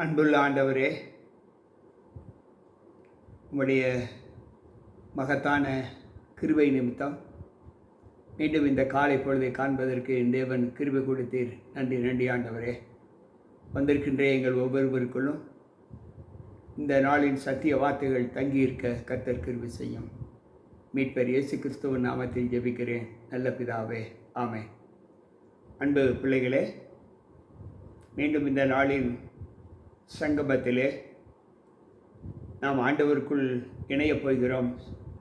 அன்புள்ள ஆண்டவரே, உம்முடைய மகத்தான கிருபை நிமித்தம் மீண்டும் இந்த காலை பொழுதை காண்பதற்கு என் தேவன் கிருபை கொடுத்தீர். நன்றி நன்றி ஆண்டவரே. வந்திருக்கின்ற எங்கள் ஒவ்வொருவருக்குள்ளும் இந்த நாளின் சத்திய வார்த்தைகள் தங்கியிருக்க கர்த்தர் கிருபை செய்யும். மீட்பர் இயேசு கிறிஸ்துவின் நாமத்தில் ஜெபிக்கிறேன் நல்ல பிதாவே, ஆமென். அன்பு பிள்ளைகளே, மீண்டும் இந்த நாளின் சங்கமத்திலே நாம் ஆண்டவருக்குள் இணையப் போகிறோம்.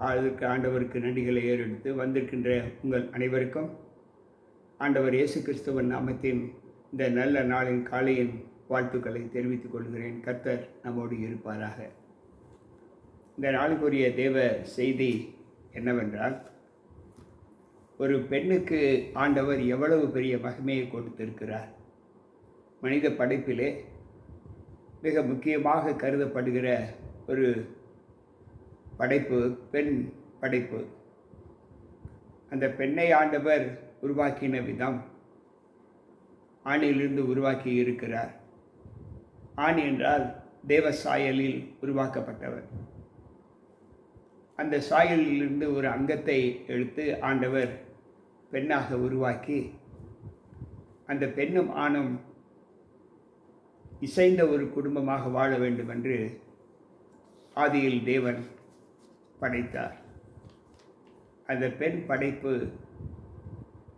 அதற்கு ஆண்டவருக்கு நன்றிகளை ஏறெடுத்து வந்திருக்கின்ற உங்கள் அனைவருக்கும் ஆண்டவர் இயேசு கிறிஸ்துவின் நாமத்தின் இந்த நல்ல நாளின் காலையின் வாழ்த்துக்களை தெரிவித்துக் கொள்கிறேன். கர்த்தர் நம்மோடு இருப்பாராக. இந்த நாளுக்குரிய தேவ செய்தி என்னவென்றால், ஒரு பெண்ணுக்கு ஆண்டவர் எவ்வளவு பெரிய மகிமையை கொடுத்திருக்கிறார். மனித படைப்பிலே மிக முக்கியமாக கருதப்படுகிற ஒரு படைப்பு பெண் படைப்பு. அந்த பெண்ணை ஆண்டவர் உருவாக்கின விதம் ஆணிலிருந்து உருவாக்கி இருக்கிறார். ஆண் என்றால் தேவ சாயலில் உருவாக்கப்பட்டவர். அந்த சாயலிலிருந்து ஒரு அங்கத்தை எடுத்து ஆண்டவர் பெண்ணாக உருவாக்கி, அந்த பெண்ணும் ஆணும் இசைந்த ஒரு குடும்பமாக வாழ வேண்டும் என்று ஆதியில் தேவன் படைத்தார். அந்த பெண் படைப்பு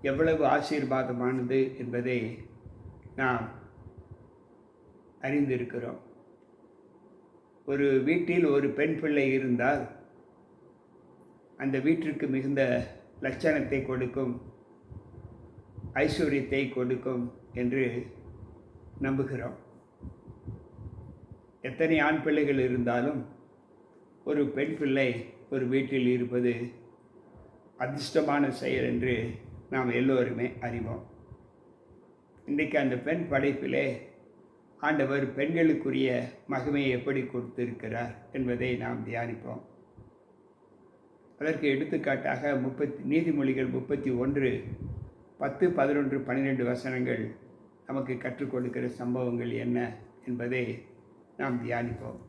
எவ்வளவு ஆசீர்வாதமானது என்பதை நாம் அறிந்திருக்கிறோம். ஒரு வீட்டில் ஒரு பெண் பிள்ளை இருந்தால் அந்த வீட்டிற்கு மிகுந்த லட்சணத்தை கொடுக்கும், ஐஸ்வர்யத்தை கொடுக்கும் என்று நம்புகிறோம். எத்தனை ஆண் பிள்ளைகள் இருந்தாலும் ஒரு பெண் பிள்ளை ஒரு வீட்டில் இருப்பது அதிர்ஷ்டமான செயல் என்று நாம் எல்லோருமே அறிவோம். இன்றைக்கு அந்த பெண் படைப்பிலே ஆண்டவர் பெண்களுக்குரிய மகிமையை எப்படி கொடுத்திருக்கிறார் என்பதை நாம் தியானிப்போம். அதற்கு எடுத்துக்காட்டாக நீதிமொழிகள் 31 10, 11, 12 வசனங்கள் நமக்கு கற்றுக் கொடுக்கிற சம்பவங்கள் என்ன என்பதை நாம் தியானிப்போம்.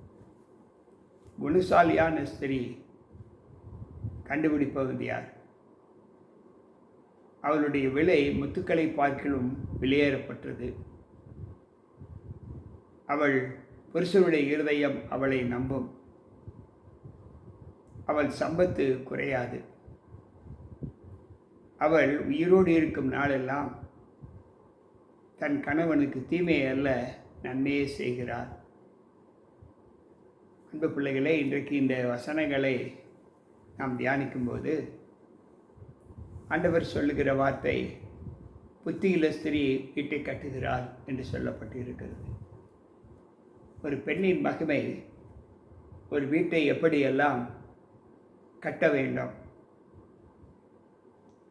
குணசாலியான ஸ்திரீ கண்டுபிடிப்பது யார்? அவளுடைய விலை முத்துக்களை பார்க்கிலும் வெளியேறப்பட்டது. அவள் புருஷனுடைய இருதயம் அவளை நம்பும். அவள் சம்பத்து குறையாது. அவள் உயிரோடு இருக்கும் நாளெல்லாம் தன் கணவனுக்கு தீமை அல்ல நன்மையே செய்கிறார். அன்பு பிள்ளைகளே, இன்றைக்கு இந்த வசனங்களை நாம் தியானிக்கும்போது ஆண்டவர் சொல்லுகிற வார்த்தை, புத்தியுள்ள ஸ்திரீ வீட்டை கட்டுகிறாள் என்று சொல்லப்பட்டு இருக்கிறது. ஒரு பெண்ணின் மகிமை ஒரு வீட்டை எப்படியெல்லாம் கட்ட வேண்டும்,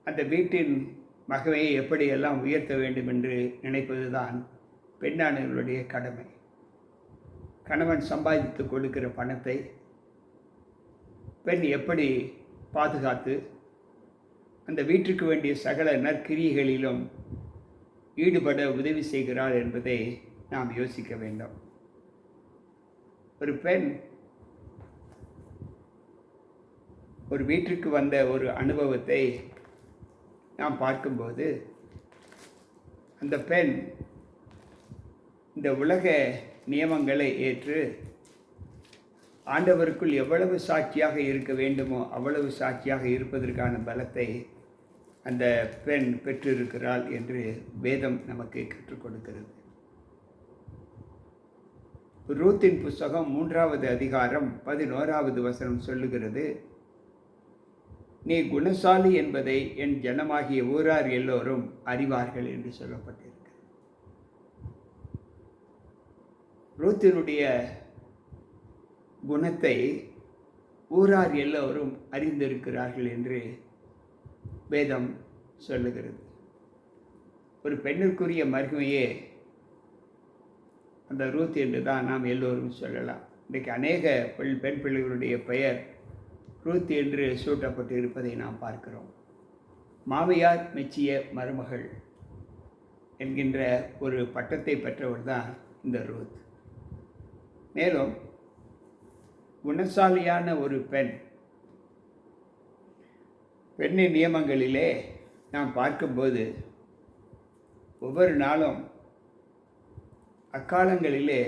அந்த வீட்டின் மகிமையை எப்படியெல்லாம் உயர்த்த வேண்டும் என்று நினைப்பதுதான் பெண்ணானவர்களுடைய கடமை. கணவன் சம்பாதித்து கொடுக்கிற பணத்தை பெண் எப்படி பாதுகாத்து அந்த வீட்டிற்கு வேண்டிய சகல நற்கிரியைகளிலும் ஈடுபட உதவி செய்கிறார் என்பதை நாம் யோசிக்க வேண்டும். ஒரு பெண் ஒரு வீட்டிற்கு வந்த ஒரு அனுபவத்தை நாம் பார்க்கும்போது, அந்த பெண் இந்த உலக நியமங்களை ஏற்று ஆண்டவருக்குள் எவ்வளவு சாட்சியாக இருக்க வேண்டுமோ அவ்வளவு சாட்சியாக இருப்பதற்கான பலத்தை அந்த பெண் பெற்றிருக்கிறாள் என்று வேதம் நமக்கு கற்றுக் கொடுக்கிறது. ரூத்தின் புஸ்தகம் 3வது அதிகாரம் 11வது வசனம் சொல்லுகிறது, நீ குணசாலி என்பதை என் ஜனமாகிய ஊரார் எல்லோரும் அறிவார்கள் என்று சொல்லப்பட்டிருக்கிறது. ரூத்தினுடைய குணத்தை ஊரார் எல்லோரும் அறிந்திருக்கிறார்கள் என்று வேதம் சொல்லுகிறது. ஒரு பெண்ணிற்குரிய மகிமையே அந்த ரூத் என்று தான் நாம் எல்லோரும் சொல்லலாம். இன்றைக்கு அநேக பெண் பிள்ளைகளுடைய பெயர் ரூத் என்று சூட்டப்பட்டு இருப்பதை நாம் பார்க்கிறோம். மாமியார் மெச்சிய மருமகள் என்கின்ற ஒரு பட்டத்தை பெற்றவர் தான் இந்த ரூத். மேலும் குணசாலியான ஒரு பெண்ணின் நியமங்களிலே நாம் பார்க்கும்போது ஒவ்வொரு நாளும் அக்காலங்களிலே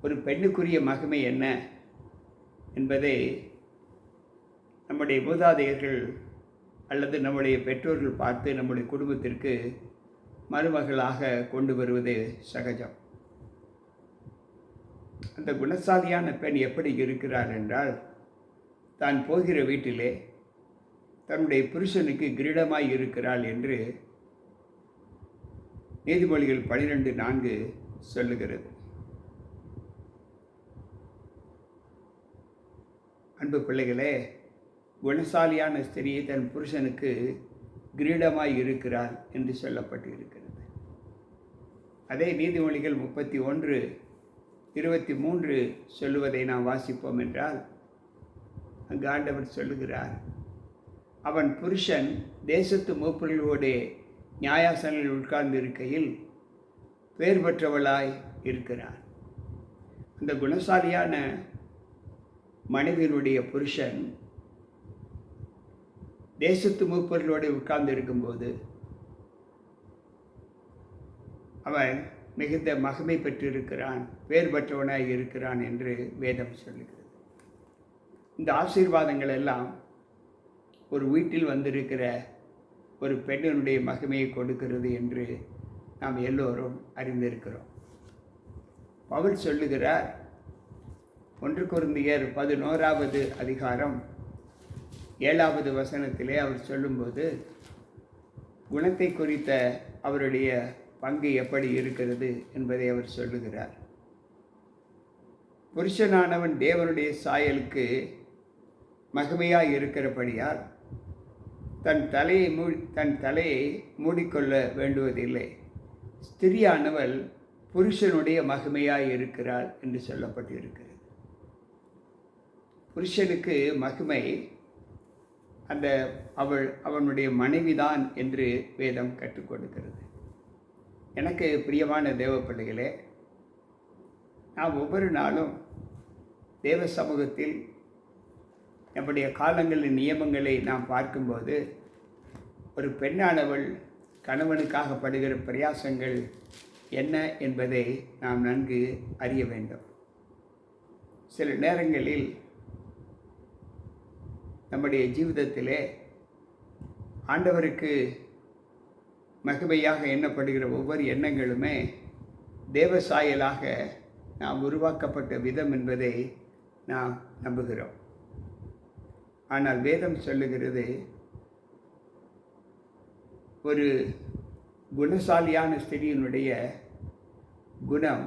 ஒரு பெண்ணுக்குரிய மகிமை என்ன என்பதை நம்முடைய மூதாதையர்கள் அல்லது நம்முடைய பெற்றோர்கள் பார்த்து நம்முடைய குடும்பத்திற்கு மருமகளாக கொண்டு வருவது சகஜம். அந்த குணசாலியான பெண் எப்படி இருக்கிறார் என்றால், தான் போகிற வீட்டிலே தன்னுடைய புருஷனுக்கு கிரீடமாய் இருக்கிறாள் என்று நீதிமொழிகள் 12:4 சொல்லுகிறது. அன்பு பிள்ளைகளே, குணசாலியான ஸ்திரீ தன் புருஷனுக்கு கிரீடமாய் இருக்கிறாள் என்று சொல்லப்பட்டு இருக்கிறது. அதே நீதிமொழிகள் 31:23 சொல்லுவதை நாம் வாசிப்போம் என்றால், அங்கு ஆண்டவர் சொல்லுகிறார், அவன் புருஷன் தேசத்து மூப்பர்களோடே நியாயாசனங்களில் உட்கார்ந்து இருக்கையில் பேர் பெற்றவளாய் இருக்கிறார். அந்த குணசாலியான மனைவியினுடைய புருஷன் தேசத்து மூப்பர்களோடு உட்கார்ந்து இருக்கும்போது அவன் மிகுந்த மகிமை பெற்றிருக்கிறான், பேர் பெற்றவனாய் இருக்கிறான் என்று வேதம் சொல்லுகிறது. இந்த ஆசீர்வாதங்கள் எல்லாம் ஒரு வீட்டில் வந்திருக்கிற ஒரு பெண்ணினுடைய மகிமையை கொடுக்கிறது என்று நாம் எல்லோரும் அறிந்திருக்கிறோம். பவுல் சொல்லுகிறார், 1 கொரிந்தியர் 11:7 அவர் சொல்லும்போது குணத்தை குறித்த அவருடைய பங்கு எப்படி இருக்கிறது என்பதை அவர் சொல்லுகிறார். புருஷனானவன் தேவனுடைய சாயலுக்கு மகிமையாய் இருக்கிறபடியால் தன் தலையை மூடிக்கொள்ள வேண்டுவதில்லை. ஸ்திரியானவள் புருஷனுடைய மகிமையாய் இருக்கிறாள் என்று சொல்லப்பட்டிருக்கிறது. புருஷனுக்கு மகிமை அவனுடைய மனைவிதான் என்று வேதம் கற்றுக் கொடுக்கிறது. எனக்கு பிரியமான தேவ பிள்ளைகளே, நாம் ஒவ்வொரு நாளும் தேவ சமூகத்தில் நம்முடைய காலங்களின் நியமங்களை நாம் பார்க்கும்போது ஒரு பெண்ணானவள் கணவனுக்காக படுகிற பிரயாசங்கள் என்ன என்பதை நாம் நன்கு அறிய வேண்டும். சில நேரங்களில் நம்முடைய ஜீவிதத்திலே ஆண்டவருக்கு மகிமையாக எண்ணப்படுகிற ஒவ்வொரு எண்ணங்களுமே தேவ சாயலாக நாம் உருவாக்கப்பட்ட விதம் என்பதை நாம் நம்புகிறோம். ஆனால் வேதம் சொல்லுகிறது, ஒரு குணசாலியான ஸ்திரியினுடைய குணம்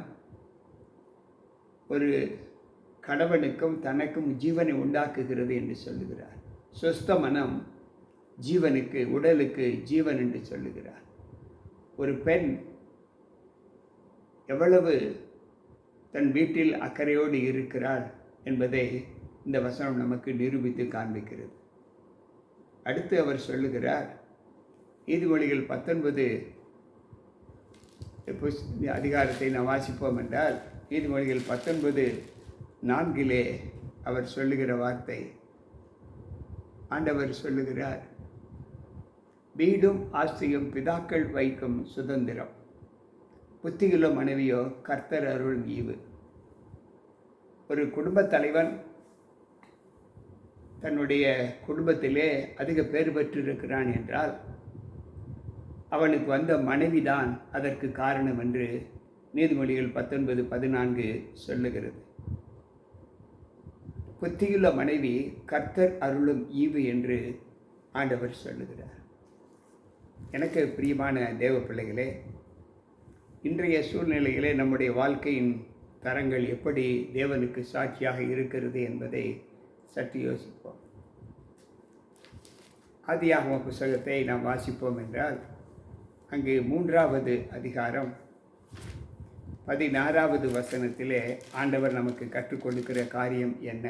ஒரு கணவனுக்கும் தனக்கும் ஜீவனை உண்டாக்குகிறது என்று சொல்லுகிறார். சொஸ்த மனம் ஜீவனுக்கு, உடலுக்கு ஜீவன் என்று சொல்லுகிறார். ஒரு பெண் எவ்வளவு தன் வீட்டில் அக்கறையோடு இருக்கிறாள் என்பதை இந்த வசனம் நமக்கு நிரூபித்து காண்பிக்கிறது. அடுத்து அவர் சொல்லுகிறார், நீதிமொழிகள் 19 அதிகாரத்தை நாம் வாசிப்போம் என்றால், நீதிமொழிகள் 19:4 அவர் சொல்லுகிற வார்த்தை, ஆண்டவர் சொல்லுகிறார், வீடும் ஆஸ்தியும் பிதாக்கள் வைக்கும் சுதந்திரம், புத்தியுள்ள மனைவியோ கர்த்தர் அருள் ஈவு. ஒரு குடும்பத் தலைவன் தன்னுடைய குடும்பத்திலே அதிக பேர் பெற்றிருக்கிறான் என்றால் அவனுக்கு வந்த மனைவிதான் அதற்கு காரணம் என்று நீதிமொழிகள் 19:14 சொல்லுகிறது. புத்தியுள்ள மனைவி கர்த்தர் அருளும் ஈவு என்று ஆண்டவர் சொல்லுகிறார். எனக்கு பிரியமான தேவ பிள்ளைகளே, இன்றைய சூழ்நிலையிலே நம்முடைய வாழ்க்கையின் தரங்கள் எப்படி தேவனுக்கு சாட்சியாக இருக்கிறது என்பதை சற்று யோசிப்போம். ஆதியாகம புத்தகத்தை நாம் வாசிப்போம் என்றால், அங்கு 3வது அதிகாரம் 16வது வசனத்திலே ஆண்டவர் நமக்கு கற்றுக் கொடுக்கிற காரியம் என்ன?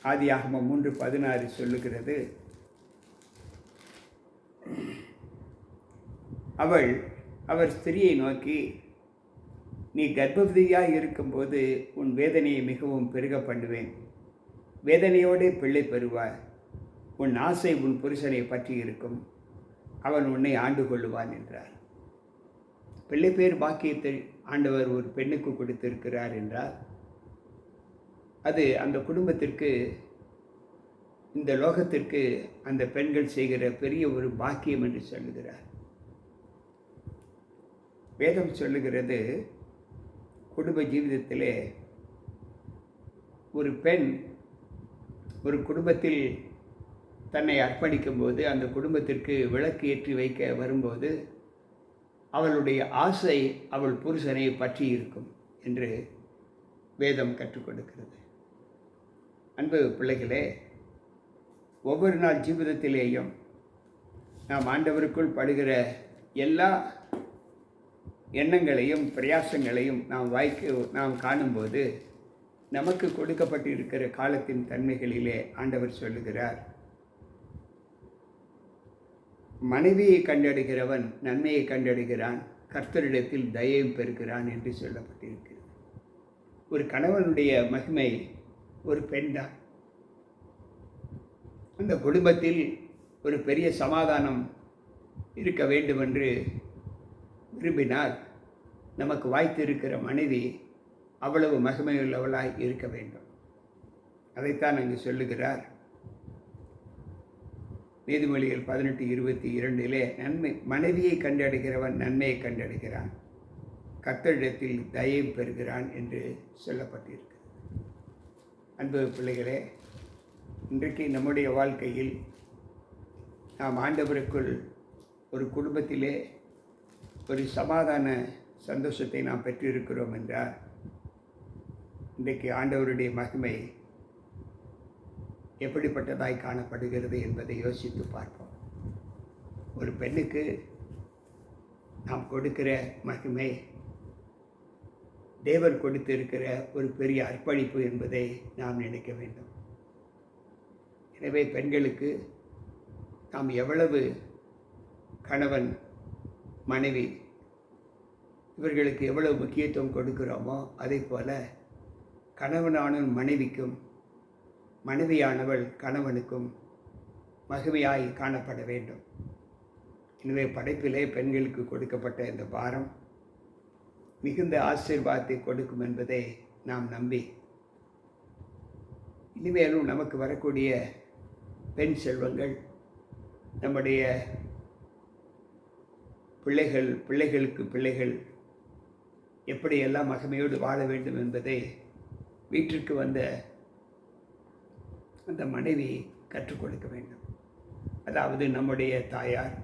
ஆதியாகமம் 3:16 சொல்லுகிறது, அவர் ஸ்திரியை நோக்கி, நீ கர்ப்பவதியாய் இருக்கும்போது உன் வேதனையை மிகவும் பெருக பண்ணுவேன். வேதனையோடே பிள்ளை பெறுவாய். உன் ஆசை உன் புருஷனை பற்றி இருக்கும். அவன் உன்னை ஆண்டு கொள்ளுவான் என்றார். பிள்ளை பேர் பாக்கியத்தை ஆண்டவர் ஒரு பெண்ணுக்கு கொடுத்திருக்கிறார் என்றால் அது அந்த குடும்பத்திற்கு, இந்த லோகத்திற்கு அந்த பெண்கள் செய்கிற பெரிய ஒரு பாக்கியம் என்று சொல்லுகிறார். வேதம் சொல்லுகிறது, குடும்ப ஜீவிதத்திலே ஒரு பெண் ஒரு குடும்பத்தில் தன்னை அர்ப்பணிக்கும் போது, அந்த குடும்பத்திற்கு விளக்கு ஏற்றி வைக்க வரும்போது அவளுடைய ஆசை அவள் புருஷனை பற்றி இருக்கும் என்று வேதம் கற்றுக் கொடுக்கிறது. அன்பு பிள்ளைகளே, ஒவ்வொரு நாள் ஜீவிதத்திலேயும் நாம் ஆண்டவருக்குள் படுகிற எல்லா எண்ணங்களையும் பிரயாசங்களையும் நாம் காணும்போது நமக்கு கொடுக்கப்பட்டு இருக்கிற காலத்தின் தன்மைகளிலே ஆண்டவர் சொல்லுகிறார், மனைவியை கண்டடைகிறவன் நன்மையை கண்டடைகிறான், கர்த்தரிடத்தில் தயையும் பெறுகிறான் என்று சொல்லப்பட்டிருக்கிறது. ஒரு கணவனுடைய மகிமை ஒரு பெண் தான். அந்த குடும்பத்தில் ஒரு பெரிய சமாதானம் இருக்க வேண்டும் என்று விரும்பினால் நமக்கு வாய்த்து இருக்கிற மனைவி அவ்வளவு மகிமையுள்ளவளாய் இருக்க வேண்டும். அதைத்தான் அங்கு சொல்லுகிறார். நீதிமொழிகள் 18:22 நன்மை மனைவியை கண்டடைகிறவன் நன்மையை கண்டடைகிறான், கர்த்தரிடத்தில் தயை பெறுகிறான் என்று சொல்லப்பட்டிருக்கு. அன்பு பிள்ளைகளே, இன்றைக்கு நம்முடைய வாழ்க்கையில் நாம் ஆண்டவருக்குள் ஒரு குடும்பத்திலே ஒரு சமாதான சந்தோஷத்தை நாம் பெற்றிருக்கிறோம் என்றால் இன்றைக்கு ஆண்டவருடைய மகிமை எப்படிப்பட்டதாய் காணப்படுகிறது என்பதை யோசித்து பார்ப்போம். ஒரு பெண்ணுக்கு நாம் கொடுக்கிற மகிமை தேவன் கொடுத்திருக்கிற ஒரு பெரிய அர்ப்பணிப்பு என்பதை நாம் நினைக்க வேண்டும். எனவே பெண்களுக்கு நாம் எவ்வளவு கணவன் மனைவி இவர்களுக்கு எவ்வளவு முக்கியத்துவம் கொடுக்கிறோமோ அதே போல கணவனான மனைவிக்கும் மனைவியானவள் கணவனுக்கும் மகிமையாய் காணப்பட வேண்டும். எனவே படைப்பிலே பெண்களுக்கு கொடுக்கப்பட்ட இந்த பாரம் மிகுந்த ஆசீர்வாதத்தை கொடுக்கும் என்பதை நாம் நம்பி இனிமேலும் நமக்கு வரக்கூடிய பெண் செல்வங்கள் நம்முடைய பிள்ளைகளுக்கு பிள்ளைகள் எப்படியெல்லாம் மகிமையோடு வாழ வேண்டும் என்பதை வீட்டிற்கு வந்த அந்த மனைவி கற்றுக் கொடுக்க வேண்டும். அதாவது நம்முடைய தாயார்,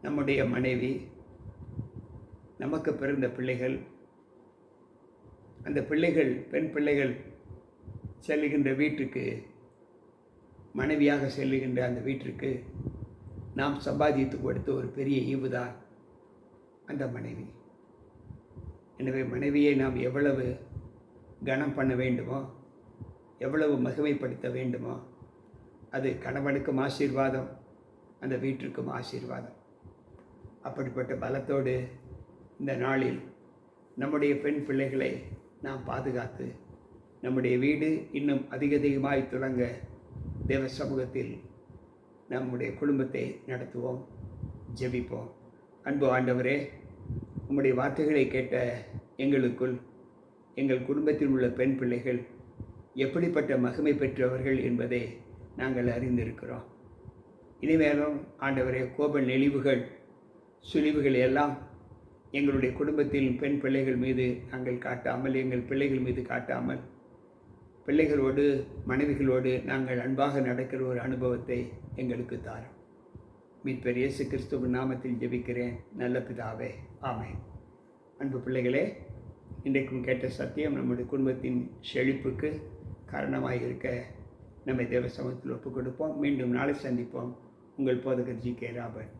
நம்முடைய மனைவி, நமக்கு பிறந்த பிள்ளைகள், அந்த பிள்ளைகள் பெண் பிள்ளைகள் செல்லுகின்ற வீட்டுக்கு, மனைவியாக செல்லுகின்ற அந்த வீட்டிற்கு நாம் சம்பாதித்து கொடுத்த ஒரு பெரிய ஈவுதான் அந்த மனைவி. எனவே மனைவியை நாம் எவ்வளவு கனம் பண்ண வேண்டுமோ, எவ்வளவு மகிமைப்படுத்த வேண்டுமோ, அது கணவனுக்கும் ஆசீர்வாதம், அந்த வீட்டிற்கும் ஆசீர்வாதம். அப்படிப்பட்ட பலத்தோடு இந்த நாளில் நம்முடைய பெண் பிள்ளைகளை நாம் பாதுகாத்து நம்முடைய வீடு இன்னும் அதிகமாய் துலங்க தேவ சமூகத்தில் நம்முடைய குடும்பத்தை நடத்துவோம். ஜெபிப்போம். அன்பு ஆண்டவரே, உம்முடைய வார்த்தைகளை கேட்ட எங்களுக்குள் எங்கள் குடும்பத்தில் உள்ள பெண் பிள்ளைகள் எப்படிப்பட்ட மகிமை பெற்றவர்கள் என்பதை நாங்கள் அறிந்திருக்கிறோம். இனிமேலும் ஆண்டவரே, கோப நெளிவுகள் சுழிவுகள் எல்லாம் எங்களுடைய குடும்பத்தில் பெண் பிள்ளைகள் மீது நாங்கள் காட்டாமல், எங்கள் பிள்ளைகள் மீது காட்டாமல், பிள்ளைகளோடு மனைவிகளோடு நாங்கள் அன்பாக நடக்கிற ஒரு அனுபவத்தை எங்களுக்கு தாரும். மீட்பர் இயேசு கிறிஸ்துவின் நாமத்தில் ஜெபிக்கிறேன் நல்ல பிதாவே, ஆமென். அன்பு பிள்ளைகளே, இன்றைக்கும் கேட்ட சத்தியம் நம்முடைய குடும்பத்தின் செழிப்புக்கு காரணமாக இருக்க நம்மை தேவ சமூகத்தில் ஒப்புக் கொடுப்போம். மீண்டும் நாளை சந்திப்போம். உங்கள் போதகர் ஜி.கே. ராபர்ட்.